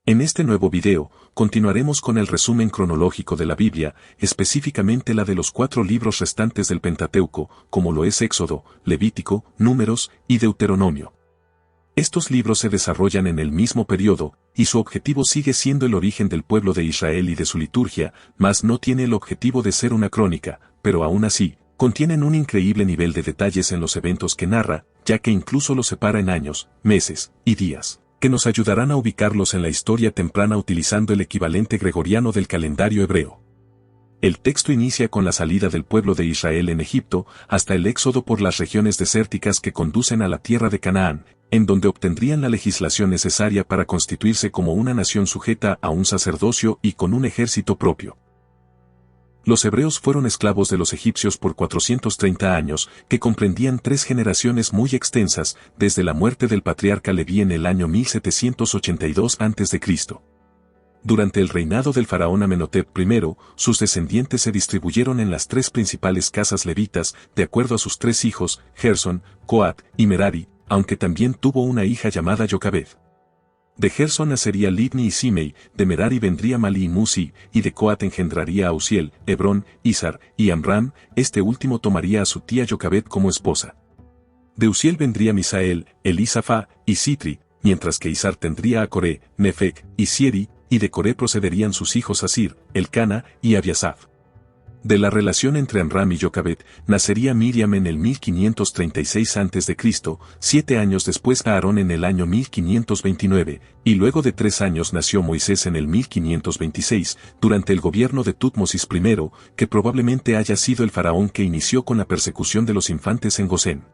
En este nuevo video, continuaremos con el resumen cronológico de la Biblia, específicamente la de los 4 libros restantes del Pentateuco, como lo es Éxodo, Levítico, Números y Deuteronomio. Estos libros se desarrollan en el mismo periodo, y su objetivo sigue siendo el origen del pueblo de Israel y de su liturgia, mas no tiene el objetivo de ser una crónica, pero aún así, contienen un increíble nivel de detalles en los eventos que narra, ya que incluso los separa en años, meses y días, que nos ayudarán a ubicarlos en la historia temprana utilizando el equivalente gregoriano del calendario hebreo. El texto inicia con la salida del pueblo de Israel en Egipto, hasta el éxodo por las regiones desérticas que conducen a la tierra de Canaán, en donde obtendrían la legislación necesaria para constituirse como una nación sujeta a un sacerdocio y con un ejército propio. Los hebreos fueron esclavos de los egipcios por 430 años, que comprendían 3 generaciones muy extensas, desde la muerte del patriarca Leví en el año 1782 a.C. Durante el reinado del faraón Amenhotep I, sus descendientes se distribuyeron en las 3 principales casas levitas, de acuerdo a sus 3 hijos, Gersón, Coat y Merari, aunque también tuvo una hija llamada Jocabed. De Gersón nacería Libni y Simei, de Merari vendría Mali y Musi, y de Coat engendraría a Uziel, Hebrón, Izar y Amram, este último tomaría a su tía Jocabed como esposa. De Uziel vendría Misael, Elisafá y Sitri, mientras que Izar tendría a Coré, Nefec y Sieri, y de Coré procederían sus hijos Asir, Elcana y Abiasaf. De la relación entre Amram y Jocabed, nacería Miriam en el 1536 a.C., 7 años después Aarón en el año 1529, y luego de 3 años nació Moisés en el 1526, durante el gobierno de Tutmosis I, que probablemente haya sido el faraón que inició con la persecución de los infantes en Gosén.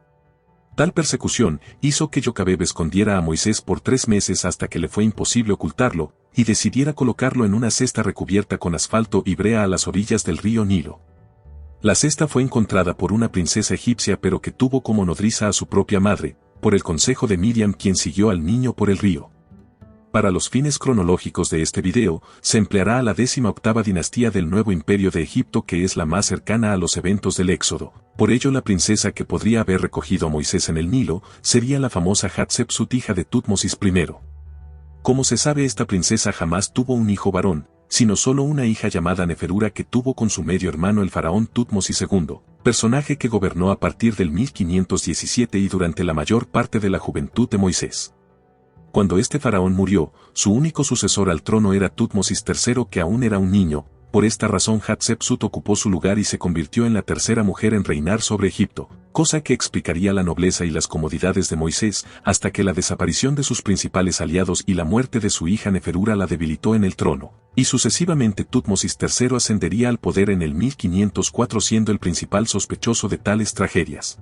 Tal persecución hizo que Jocabed escondiera a Moisés por 3 meses hasta que le fue imposible ocultarlo, y decidiera colocarlo en una cesta recubierta con asfalto y brea a las orillas del río Nilo. La cesta fue encontrada por una princesa egipcia pero que tuvo como nodriza a su propia madre, por el consejo de Miriam quien siguió al niño por el río. Para los fines cronológicos de este video, se empleará a la 18ª dinastía del Nuevo Imperio de Egipto que es la más cercana a los eventos del Éxodo. Por ello la princesa que podría haber recogido a Moisés en el Nilo, sería la famosa Hatshepsut hija de Tutmosis I. Como se sabe esta princesa jamás tuvo un hijo varón, sino solo una hija llamada Neferura que tuvo con su medio hermano el faraón Tutmosis II, personaje que gobernó a partir del 1517 y durante la mayor parte de la juventud de Moisés. Cuando este faraón murió, su único sucesor al trono era Tutmosis III que aún era un niño, por esta razón Hatshepsut ocupó su lugar y se convirtió en la tercera mujer en reinar sobre Egipto, cosa que explicaría la nobleza y las comodidades de Moisés hasta que la desaparición de sus principales aliados y la muerte de su hija Neferura la debilitó en el trono, y sucesivamente Tutmosis III ascendería al poder en el 1504 siendo el principal sospechoso de tales tragedias.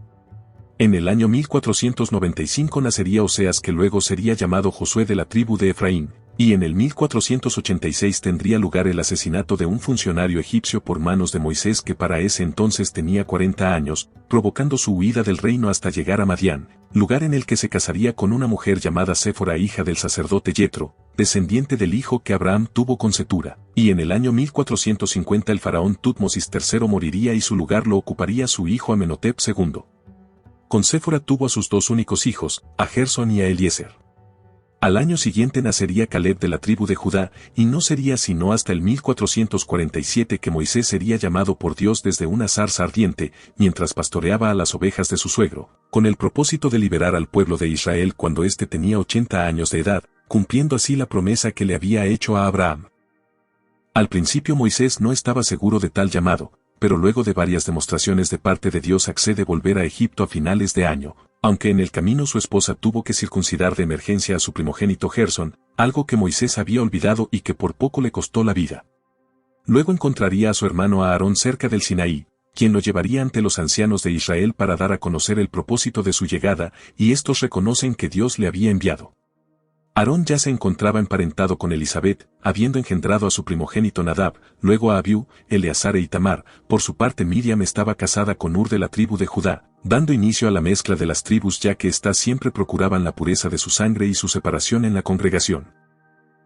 En el año 1495 nacería Oseas que luego sería llamado Josué de la tribu de Efraín, y en el 1486 tendría lugar el asesinato de un funcionario egipcio por manos de Moisés que para ese entonces tenía 40 años, provocando su huida del reino hasta llegar a Madián, lugar en el que se casaría con una mujer llamada Séfora hija del sacerdote Yetro, descendiente del hijo que Abraham tuvo con Cetura, y en el año 1450 el faraón Tutmosis III moriría y su lugar lo ocuparía su hijo Amenhotep II. Con Séfora tuvo a sus 2 únicos hijos, a Gersón y a Eliezer. Al año siguiente nacería Caleb de la tribu de Judá, y no sería sino hasta el 1447 que Moisés sería llamado por Dios desde una zarza ardiente, mientras pastoreaba a las ovejas de su suegro, con el propósito de liberar al pueblo de Israel cuando éste tenía 80 años de edad, cumpliendo así la promesa que le había hecho a Abraham. Al principio Moisés no estaba seguro de tal llamado, pero luego de varias demostraciones de parte de Dios accede a volver a Egipto a finales de año, aunque en el camino su esposa tuvo que circuncidar de emergencia a su primogénito Gersón, algo que Moisés había olvidado y que por poco le costó la vida. Luego encontraría a su hermano Aarón cerca del Sinaí, quien lo llevaría ante los ancianos de Israel para dar a conocer el propósito de su llegada, y estos reconocen que Dios le había enviado. Aarón ya se encontraba emparentado con Elisabet, habiendo engendrado a su primogénito Nadab, luego a Abiú, Eleazar e Itamar. Por su parte Miriam estaba casada con Ur de la tribu de Judá, dando inicio a la mezcla de las tribus ya que éstas siempre procuraban la pureza de su sangre y su separación en la congregación.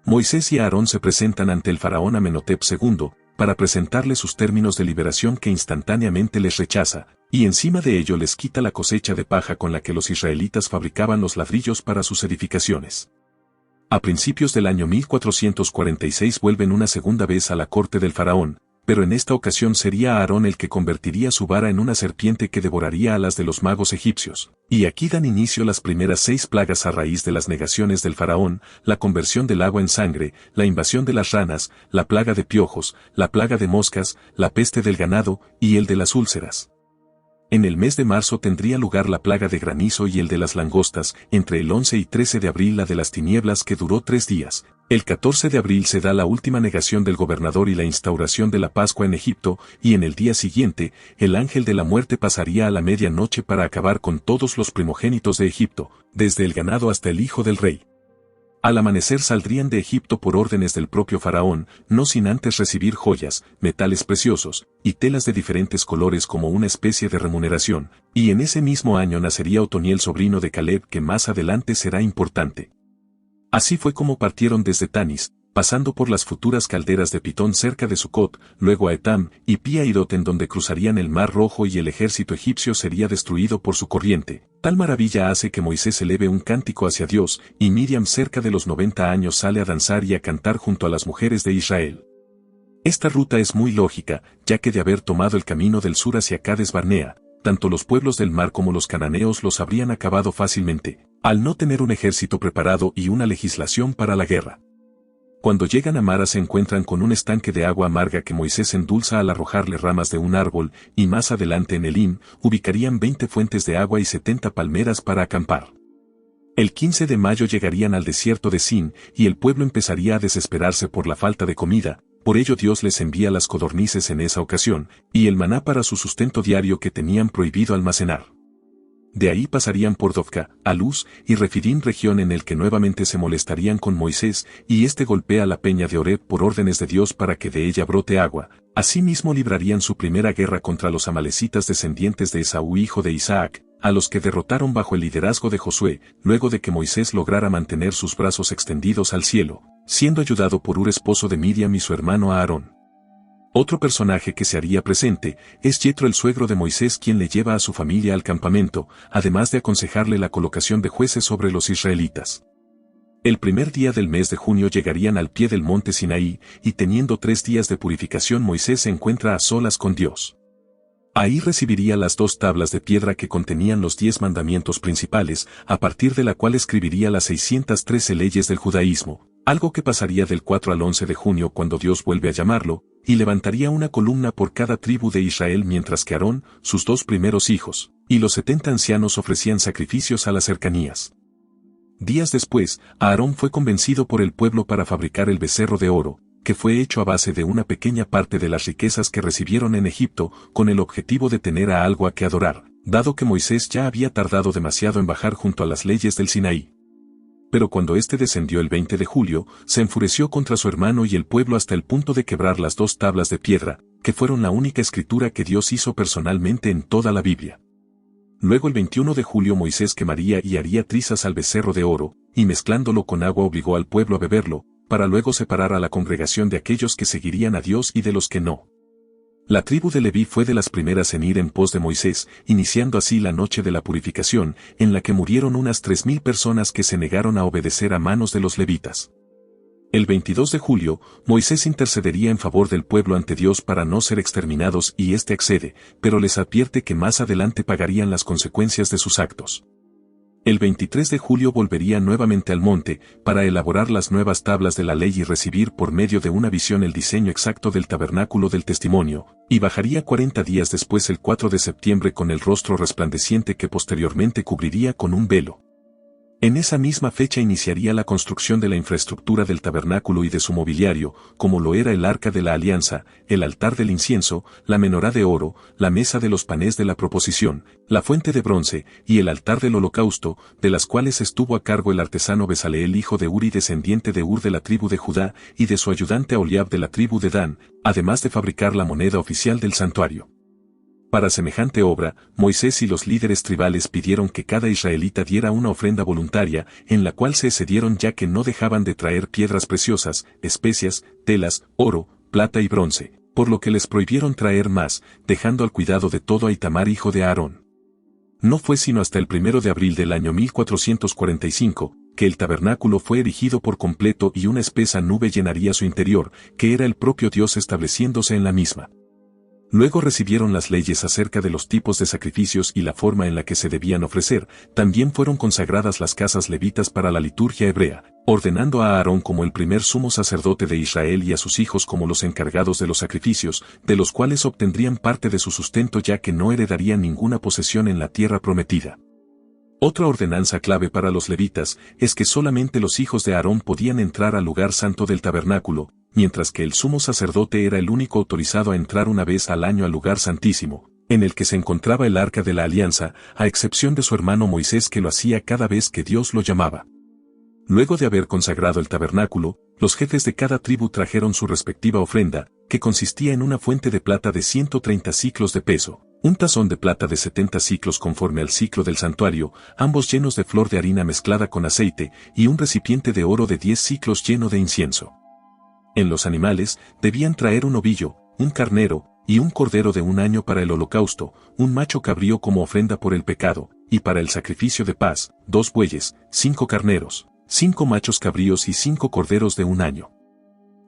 Moisés y Aarón se presentan ante el faraón Amenhotep II, para presentarle sus términos de liberación que instantáneamente les rechaza, y encima de ello les quita la cosecha de paja con la que los israelitas fabricaban los ladrillos para sus edificaciones. A principios del año 1446 vuelven una segunda vez a la corte del faraón, pero en esta ocasión sería Aarón el que convertiría su vara en una serpiente que devoraría a las de los magos egipcios. Y aquí dan inicio las primeras 6 plagas a raíz de las negaciones del faraón, la conversión del agua en sangre, la invasión de las ranas, la plaga de piojos, la plaga de moscas, la peste del ganado y el de las úlceras. En el mes de marzo tendría lugar la plaga de granizo y el de las langostas, entre el 11 y 13 de abril la de las tinieblas que duró 3 días. El 14 de abril se da la última negación del gobernador y la instauración de la Pascua en Egipto, y en el día siguiente, el ángel de la muerte pasaría a la medianoche para acabar con todos los primogénitos de Egipto, desde el ganado hasta el hijo del rey. Al amanecer saldrían de Egipto por órdenes del propio faraón, no sin antes recibir joyas, metales preciosos, y telas de diferentes colores como una especie de remuneración, y en ese mismo año nacería Otoniel, sobrino de Caleb, que más adelante será importante. Así fue como partieron desde Tanis, pasando por las futuras calderas de Pitón cerca de Sucot, luego a Etam y Pía y Dot, en donde cruzarían el Mar Rojo y el ejército egipcio sería destruido por su corriente. Tal maravilla hace que Moisés eleve un cántico hacia Dios, y Miriam cerca de los 90 años sale a danzar y a cantar junto a las mujeres de Israel. Esta ruta es muy lógica, ya que de haber tomado el camino del sur hacia Cades Barnea, tanto los pueblos del mar como los cananeos los habrían acabado fácilmente, al no tener un ejército preparado y una legislación para la guerra. Cuando llegan a Mara se encuentran con un estanque de agua amarga que Moisés endulza al arrojarle ramas de un árbol, y más adelante en Elim, ubicarían 20 fuentes de agua y 70 palmeras para acampar. El 15 de mayo llegarían al desierto de Sin, y el pueblo empezaría a desesperarse por la falta de comida, por ello Dios les envía las codornices en esa ocasión, y el maná para su sustento diario que tenían prohibido almacenar. De ahí pasarían por Dovka, Aluz y Refidim, región en el que nuevamente se molestarían con Moisés, y este golpea la peña de Oreb por órdenes de Dios para que de ella brote agua. Asimismo librarían su primera guerra contra los amalecitas descendientes de Esaú, hijo de Isaac, a los que derrotaron bajo el liderazgo de Josué, luego de que Moisés lograra mantener sus brazos extendidos al cielo, siendo ayudado por Ur, esposo de Miriam, y su hermano Aarón. Otro personaje que se haría presente es Yetro, el suegro de Moisés, quien le lleva a su familia al campamento, además de aconsejarle la colocación de jueces sobre los israelitas. El primer día del mes de junio llegarían al pie del monte Sinaí, y teniendo 3 días de purificación Moisés se encuentra a solas con Dios. Ahí recibiría las 2 tablas de piedra que contenían los 10 mandamientos principales, a partir de la cual escribiría las 613 leyes del judaísmo, algo que pasaría del 4 al 11 de junio cuando Dios vuelve a llamarlo, y levantaría una columna por cada tribu de Israel, mientras que Aarón, sus 2 primeros hijos, y los 70 ancianos ofrecían sacrificios a las cercanías. Días después, Aarón fue convencido por el pueblo para fabricar el becerro de oro, que fue hecho a base de una pequeña parte de las riquezas que recibieron en Egipto, con el objetivo de tener a algo a que adorar, dado que Moisés ya había tardado demasiado en bajar junto a las leyes del Sinaí. Pero cuando éste descendió el 20 de julio, se enfureció contra su hermano y el pueblo hasta el punto de quebrar las 2 tablas de piedra, que fueron la única escritura que Dios hizo personalmente en toda la Biblia. Luego el 21 de julio Moisés quemaría y haría trizas al becerro de oro, y mezclándolo con agua obligó al pueblo a beberlo, para luego separar a la congregación de aquellos que seguirían a Dios y de los que no. La tribu de Leví fue de las primeras en ir en pos de Moisés, iniciando así la noche de la purificación, en la que murieron unas 3000 personas que se negaron a obedecer a manos de los levitas. El 22 de julio, Moisés intercedería en favor del pueblo ante Dios para no ser exterminados, y éste accede, pero les advierte que más adelante pagarían las consecuencias de sus actos. El 23 de julio volvería nuevamente al monte, para elaborar las nuevas tablas de la ley y recibir por medio de una visión el diseño exacto del tabernáculo del testimonio, y bajaría 40 días después el 4 de septiembre con el rostro resplandeciente que posteriormente cubriría con un velo. En esa misma fecha iniciaría la construcción de la infraestructura del tabernáculo y de su mobiliario, como lo era el arca de la alianza, el altar del incienso, la menorá de oro, la mesa de los panes de la proposición, la fuente de bronce, y el altar del holocausto, de las cuales estuvo a cargo el artesano Bezaleel, hijo de Uri, descendiente de Ur de la tribu de Judá, y de su ayudante Aholiab de la tribu de Dan, además de fabricar la moneda oficial del santuario. Para semejante obra, Moisés y los líderes tribales pidieron que cada israelita diera una ofrenda voluntaria, en la cual se excedieron ya que no dejaban de traer piedras preciosas, especias, telas, oro, plata y bronce, por lo que les prohibieron traer más, dejando al cuidado de todo a Itamar, hijo de Aarón. No fue sino hasta el 1 de abril del año 1445, que el tabernáculo fue erigido por completo y una espesa nube llenaría su interior, que era el propio Dios estableciéndose en la misma. Luego recibieron las leyes acerca de los tipos de sacrificios y la forma en la que se debían ofrecer. También fueron consagradas las casas levitas para la liturgia hebrea, ordenando a Aarón como el primer sumo sacerdote de Israel y a sus hijos como los encargados de los sacrificios, de los cuales obtendrían parte de su sustento ya que no heredarían ninguna posesión en la tierra prometida. Otra ordenanza clave para los levitas es que solamente los hijos de Aarón podían entrar al lugar santo del tabernáculo, mientras que el sumo sacerdote era el único autorizado a entrar una vez al año al lugar santísimo, en el que se encontraba el arca de la alianza, a excepción de su hermano Moisés que lo hacía cada vez que Dios lo llamaba. Luego de haber consagrado el tabernáculo, los jefes de cada tribu trajeron su respectiva ofrenda, que consistía en una fuente de plata de 130 siclos de peso, un tazón de plata de 70 siclos conforme al ciclo del santuario, ambos llenos de flor de harina mezclada con aceite, y un recipiente de oro de 10 siclos lleno de incienso. En los animales, debían traer un ovillo, un carnero, y un cordero de un año para el holocausto, un macho cabrío como ofrenda por el pecado, y para el sacrificio de paz, 2 bueyes, 5 carneros, 5 machos cabríos y 5 corderos de un año.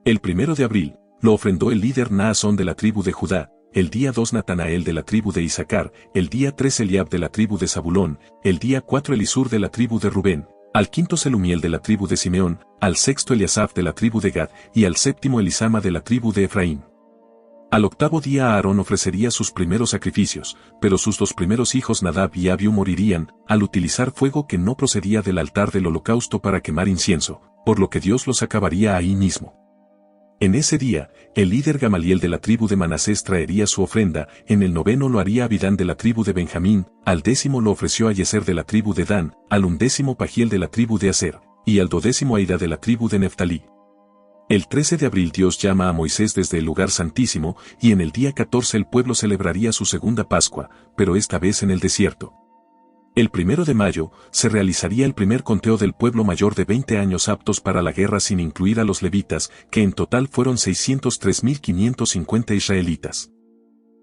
El 1 de abril, lo ofrendó el líder Naasón de la tribu de Judá, el día 2 Natanael de la tribu de Isaacar, el día 3 Eliab de la tribu de Zabulón, el día 4 Elisur de la tribu de Rubén, al 5 Selumiel de la tribu de Simeón, al 6 Eliasaf de la tribu de Gad, y al 7 Elisama de la tribu de Efraín. Al 8º día Aarón ofrecería sus primeros sacrificios, pero sus 2 primeros hijos Nadab y Abiú morirían, al utilizar fuego que no procedía del altar del holocausto para quemar incienso, por lo que Dios los acabaría ahí mismo. En ese día, el líder Gamaliel de la tribu de Manasés traería su ofrenda, en el 9º lo haría Abidán de la tribu de Benjamín, al 10º lo ofreció a Yeser de la tribu de Dan, al 11º Pagiel de la tribu de Aser, y al 12º Aida de la tribu de Neftalí. El 13 de abril Dios llama a Moisés desde el lugar santísimo, y en el día 14 el pueblo celebraría su segunda Pascua, pero esta vez en el desierto. El 1 de mayo, se realizaría el primer conteo del pueblo mayor de 20 años aptos para la guerra sin incluir a los levitas, que en total fueron 603.550 israelitas.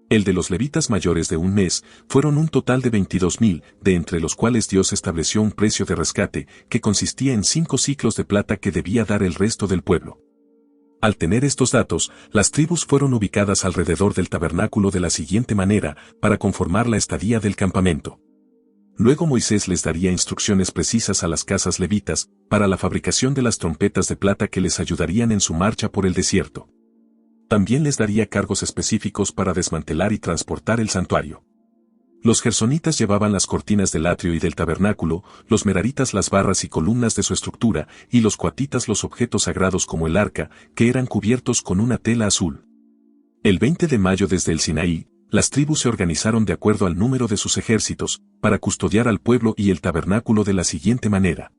El de los levitas mayores de un mes, fueron un total de 22.000, de entre los cuales Dios estableció un precio de rescate, que consistía en 5 siclos de plata que debía dar el resto del pueblo. Al tener estos datos, las tribus fueron ubicadas alrededor del tabernáculo de la siguiente manera, para conformar la estadía del campamento. Luego Moisés les daría instrucciones precisas a las casas levitas, para la fabricación de las trompetas de plata que les ayudarían en su marcha por el desierto. También les daría cargos específicos para desmantelar y transportar el santuario. Los gersonitas llevaban las cortinas del atrio y del tabernáculo, los meraritas las barras y columnas de su estructura, y los coatitas los objetos sagrados como el arca, que eran cubiertos con una tela azul. El 20 de mayo desde el Sinaí, las tribus se organizaron de acuerdo al número de sus ejércitos, para custodiar al pueblo y el tabernáculo de la siguiente manera.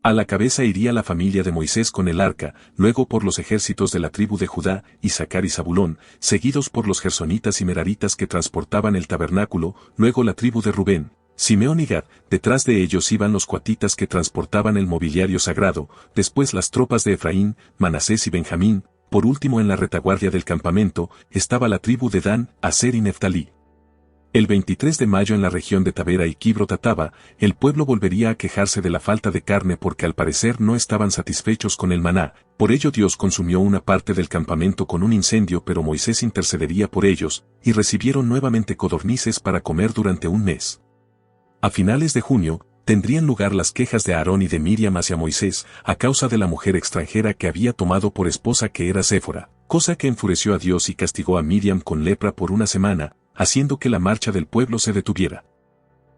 A la cabeza iría la familia de Moisés con el arca, luego por los ejércitos de la tribu de Judá, Isaacar y Zabulón, seguidos por los gersonitas y meraritas que transportaban el tabernáculo, luego la tribu de Rubén, Simeón y Gad, detrás de ellos iban los coatitas que transportaban el mobiliario sagrado, después las tropas de Efraín, Manasés y Benjamín, por último en la retaguardia del campamento, estaba la tribu de Dan, Aser y Neftalí. El 23 de mayo en la región de Tabera y Kibro-Tataba, el pueblo volvería a quejarse de la falta de carne porque al parecer no estaban satisfechos con el maná, por ello Dios consumió una parte del campamento con un incendio pero Moisés intercedería por ellos, y recibieron nuevamente codornices para comer durante un mes. A finales de junio, tendrían lugar las quejas de Aarón y de Miriam hacia Moisés, a causa de la mujer extranjera que había tomado por esposa que era Séfora, cosa que enfureció a Dios y castigó a Miriam con lepra por una semana, haciendo que la marcha del pueblo se detuviera.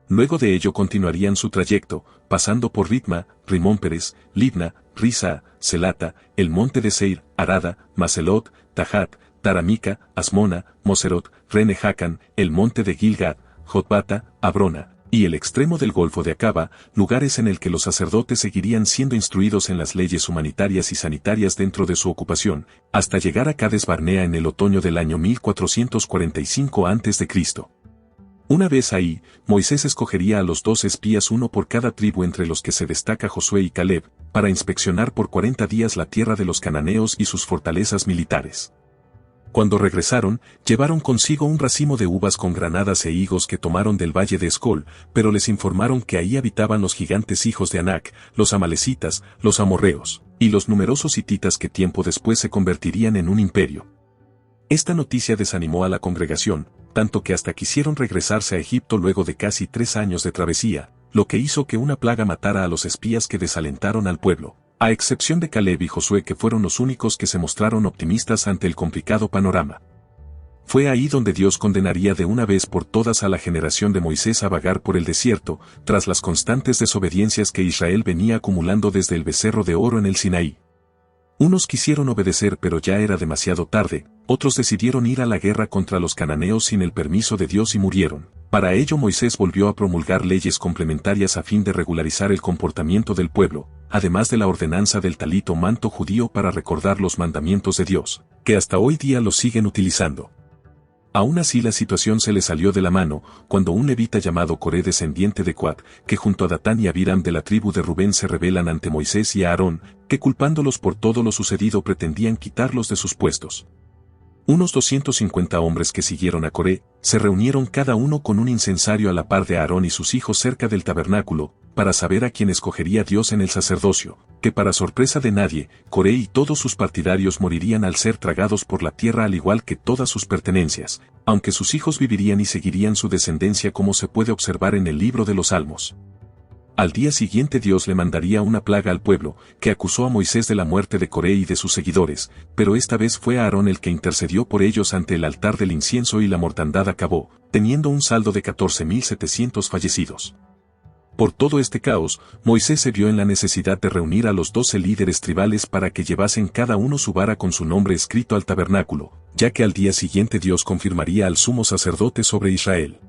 Luego de ello continuarían su trayecto, pasando por Ritma, Rimón Pérez, Libna, Risa, Selata, el monte de Seir, Arada, Maselot, Tajat, Taramika, Asmona, Moserot, Renejacan, el monte de Gilgad, Jotbata, Abrona, y el extremo del Golfo de Acaba, lugares en el que los sacerdotes seguirían siendo instruidos en las leyes humanitarias y sanitarias dentro de su ocupación, hasta llegar a Cades Barnea en el otoño del año 1445 a.C. Una vez ahí, Moisés escogería a los 2 espías, uno por cada tribu entre los que se destaca Josué y Caleb, para inspeccionar por 40 días la tierra de los cananeos y sus fortalezas militares. Cuando regresaron, llevaron consigo un racimo de uvas con granadas e higos que tomaron del valle de Escol, pero les informaron que ahí habitaban los gigantes hijos de Anac, los amalecitas, los amorreos, y los numerosos hititas que tiempo después se convertirían en un imperio. Esta noticia desanimó a la congregación, tanto que hasta quisieron regresarse a Egipto luego de casi 3 años de travesía, lo que hizo que una plaga matara a los espías que desalentaron al pueblo, a excepción de Caleb y Josué, que fueron los únicos que se mostraron optimistas ante el complicado panorama. Fue ahí donde Dios condenaría de una vez por todas a la generación de Moisés a vagar por el desierto, tras las constantes desobediencias que Israel venía acumulando desde el becerro de oro en el Sinaí. Unos quisieron obedecer pero ya era demasiado tarde, otros decidieron ir a la guerra contra los cananeos sin el permiso de Dios y murieron. Para ello Moisés volvió a promulgar leyes complementarias a fin de regularizar el comportamiento del pueblo, además de la ordenanza del talit o manto judío para recordar los mandamientos de Dios, que hasta hoy día los siguen utilizando. Aún así la situación se le salió de la mano, cuando un levita llamado Coré, descendiente de Coat, que junto a Datán y Abiram de la tribu de Rubén se rebelan ante Moisés y Aarón, que culpándolos por todo lo sucedido pretendían quitarlos de sus puestos. Unos 250 hombres que siguieron a Coré, se reunieron cada uno con un incensario a la par de Aarón y sus hijos cerca del tabernáculo, para saber a quién escogería Dios en el sacerdocio, que para sorpresa de nadie, Coré y todos sus partidarios morirían al ser tragados por la tierra al igual que todas sus pertenencias, aunque sus hijos vivirían y seguirían su descendencia como se puede observar en el libro de los Salmos. Al día siguiente Dios le mandaría una plaga al pueblo, que acusó a Moisés de la muerte de Coré y de sus seguidores, pero esta vez fue Aarón el que intercedió por ellos ante el altar del incienso y la mortandad acabó, teniendo un saldo de 14.700 fallecidos. Por todo este caos, Moisés se vio en la necesidad de reunir a los 12 líderes tribales para que llevasen cada uno su vara con su nombre escrito al tabernáculo, ya que al día siguiente Dios confirmaría al sumo sacerdote sobre Israel.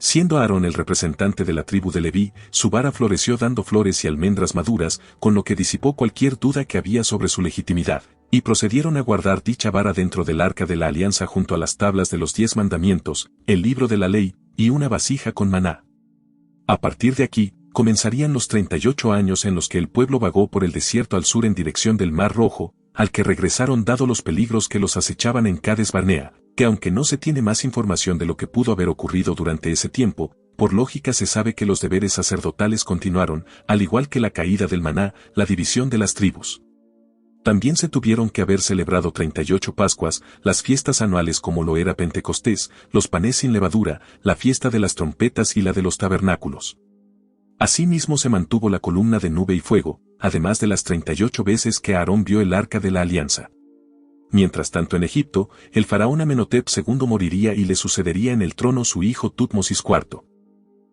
Siendo Aarón el representante de la tribu de Leví, su vara floreció dando flores y almendras maduras, con lo que disipó cualquier duda que había sobre su legitimidad, y procedieron a guardar dicha vara dentro del arca de la alianza junto a las tablas de los 10 mandamientos, el libro de la ley, y una vasija con maná. A partir de aquí, comenzarían los 38 años en los que el pueblo vagó por el desierto al sur en dirección del Mar Rojo, al que regresaron dado los peligros que los acechaban en Cades Barnea, que aunque no se tiene más información de lo que pudo haber ocurrido durante ese tiempo, por lógica se sabe que los deberes sacerdotales continuaron, al igual que la caída del maná, la división de las tribus. También se tuvieron que haber celebrado 38 Pascuas, las fiestas anuales como lo era Pentecostés, los panes sin levadura, la fiesta de las trompetas y la de los tabernáculos. Asimismo se mantuvo la columna de nube y fuego, además de las 38 veces que Aarón vio el arca de la alianza. Mientras tanto en Egipto, el faraón Amenhotep II moriría y le sucedería en el trono su hijo Tutmosis IV.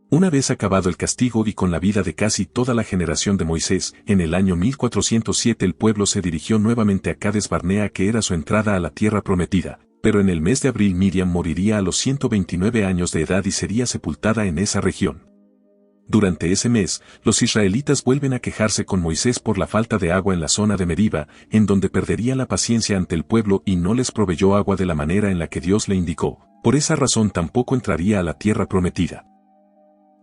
Una vez acabado el castigo y con la vida de casi toda la generación de Moisés, en el año 1407 el pueblo se dirigió nuevamente a Cades Barnea, que era su entrada a la tierra prometida, pero en el mes de abril Miriam moriría a los 129 años de edad y sería sepultada en esa región. Durante ese mes, los israelitas vuelven a quejarse con Moisés por la falta de agua en la zona de Meriba, en donde perdería la paciencia ante el pueblo y no les proveyó agua de la manera en la que Dios le indicó. Por esa razón tampoco entraría a la tierra prometida.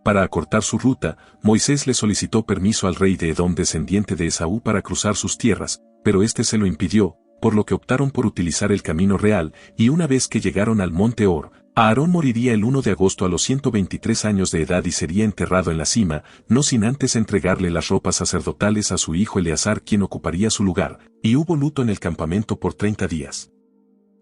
Para acortar su ruta, Moisés le solicitó permiso al rey de Edom descendiente de Esaú para cruzar sus tierras, pero este se lo impidió, por lo que optaron por utilizar el camino real, y una vez que llegaron al monte Hor, Aarón moriría el 1 de agosto a los 123 años de edad y sería enterrado en la cima, no sin antes entregarle las ropas sacerdotales a su hijo Eleazar, quien ocuparía su lugar, y hubo luto en el campamento por 30 días.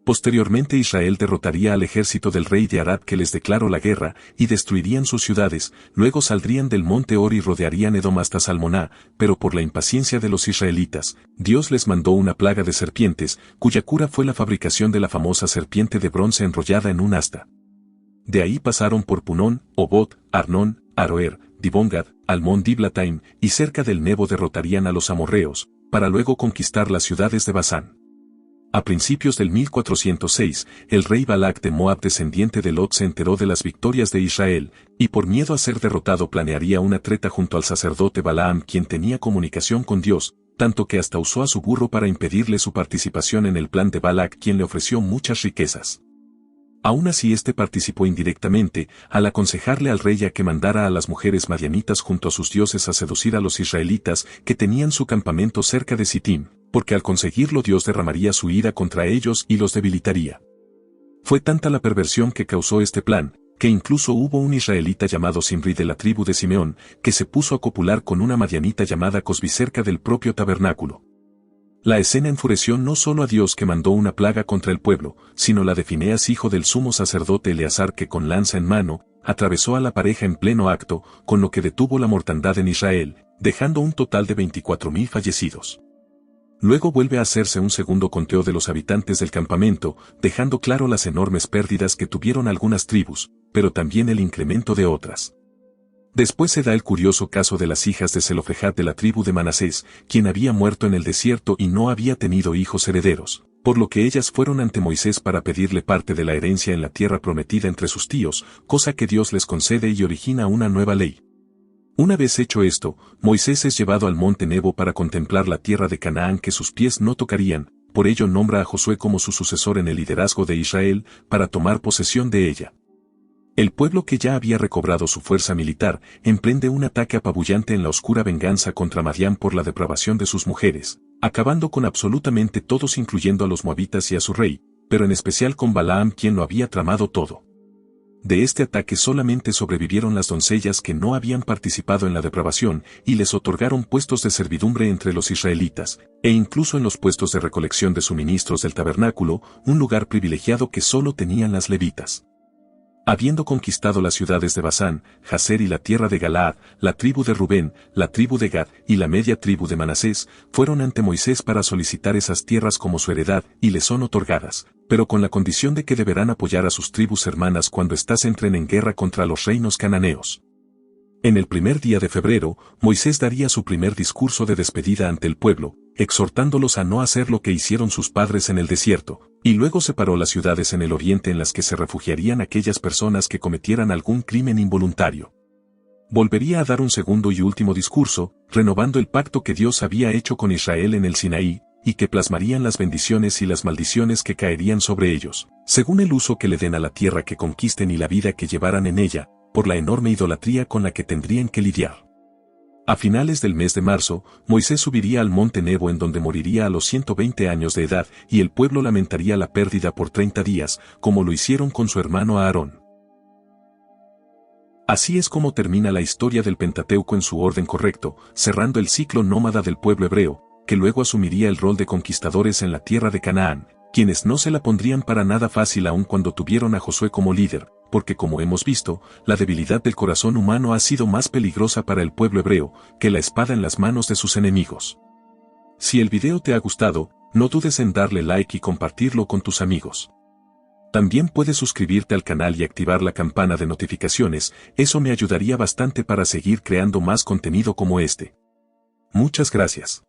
Posteriormente Israel derrotaría al ejército del rey de Arad, que les declaró la guerra, y destruirían sus ciudades, luego saldrían del monte Hor y rodearían Edom hasta Salmoná, pero por la impaciencia de los israelitas, Dios les mandó una plaga de serpientes, cuya cura fue la fabricación de la famosa serpiente de bronce enrollada en un asta. De ahí pasaron por Punón, Obot, Arnón, Aroer, Dibongad, Almón Diblataim, y cerca del Nebo derrotarían a los amorreos, para luego conquistar las ciudades de Basán. A principios del 1406, el rey Balac de Moab, descendiente de Lot, se enteró de las victorias de Israel, y por miedo a ser derrotado planearía una treta junto al sacerdote Balaam, quien tenía comunicación con Dios, tanto que hasta usó a su burro para impedirle su participación en el plan de Balac, quien le ofreció muchas riquezas. Aún así este participó indirectamente, al aconsejarle al rey a que mandara a las mujeres madianitas junto a sus dioses a seducir a los israelitas, que tenían su campamento cerca de Sittim, porque al conseguirlo Dios derramaría su ira contra ellos y los debilitaría. Fue tanta la perversión que causó este plan, que incluso hubo un israelita llamado Simri de la tribu de Simeón, que se puso a copular con una madianita llamada Cosbi cerca del propio tabernáculo. La escena enfureció no solo a Dios que mandó una plaga contra el pueblo, sino la de Fineas hijo del sumo sacerdote Eleazar que con lanza en mano, atravesó a la pareja en pleno acto, con lo que detuvo la mortandad en Israel, dejando un total de 24.000 fallecidos. Luego vuelve a hacerse un segundo conteo de los habitantes del campamento, dejando claro las enormes pérdidas que tuvieron algunas tribus, pero también el incremento de otras. Después se da el curioso caso de las hijas de Zelofejad de la tribu de Manasés, quien había muerto en el desierto y no había tenido hijos herederos, por lo que ellas fueron ante Moisés para pedirle parte de la herencia en la tierra prometida entre sus tíos, cosa que Dios les concede y origina una nueva ley. Una vez hecho esto, Moisés es llevado al monte Nebo para contemplar la tierra de Canaán que sus pies no tocarían, por ello nombra a Josué como su sucesor en el liderazgo de Israel, para tomar posesión de ella. El pueblo que ya había recobrado su fuerza militar, emprende un ataque apabullante en la oscura venganza contra Madián por la depravación de sus mujeres, acabando con absolutamente todos incluyendo a los moabitas y a su rey, pero en especial con Balaam quien lo había tramado todo. De este ataque solamente sobrevivieron las doncellas que no habían participado en la depravación y les otorgaron puestos de servidumbre entre los israelitas, e incluso en los puestos de recolección de suministros del tabernáculo, un lugar privilegiado que solo tenían las levitas. Habiendo conquistado las ciudades de Basán, Jazer y la tierra de Galaad, la tribu de Rubén, la tribu de Gad y la media tribu de Manasés, fueron ante Moisés para solicitar esas tierras como su heredad y les son otorgadas, pero con la condición de que deberán apoyar a sus tribus hermanas cuando éstas entren en guerra contra los reinos cananeos. En el primer día de febrero, Moisés daría su primer discurso de despedida ante el pueblo, exhortándolos a no hacer lo que hicieron sus padres en el desierto, y luego separó las ciudades en el oriente en las que se refugiarían aquellas personas que cometieran algún crimen involuntario. Volvería a dar un segundo y último discurso, renovando el pacto que Dios había hecho con Israel en el Sinaí, y que plasmarían las bendiciones y las maldiciones que caerían sobre ellos, según el uso que le den a la tierra que conquisten y la vida que llevaran en ella, por la enorme idolatría con la que tendrían que lidiar. A finales del mes de marzo, Moisés subiría al monte Nebo en donde moriría a los 120 años de edad y el pueblo lamentaría la pérdida por 30 días, como lo hicieron con su hermano Aarón. Así es como termina la historia del Pentateuco en su orden correcto, cerrando el ciclo nómada del pueblo hebreo, que luego asumiría el rol de conquistadores en la tierra de Canaán, quienes no se la pondrían para nada fácil aun cuando tuvieron a Josué como líder, porque como hemos visto, la debilidad del corazón humano ha sido más peligrosa para el pueblo hebreo que la espada en las manos de sus enemigos. Si el video te ha gustado, no dudes en darle like y compartirlo con tus amigos. También puedes suscribirte al canal y activar la campana de notificaciones, eso me ayudaría bastante para seguir creando más contenido como este. Muchas gracias.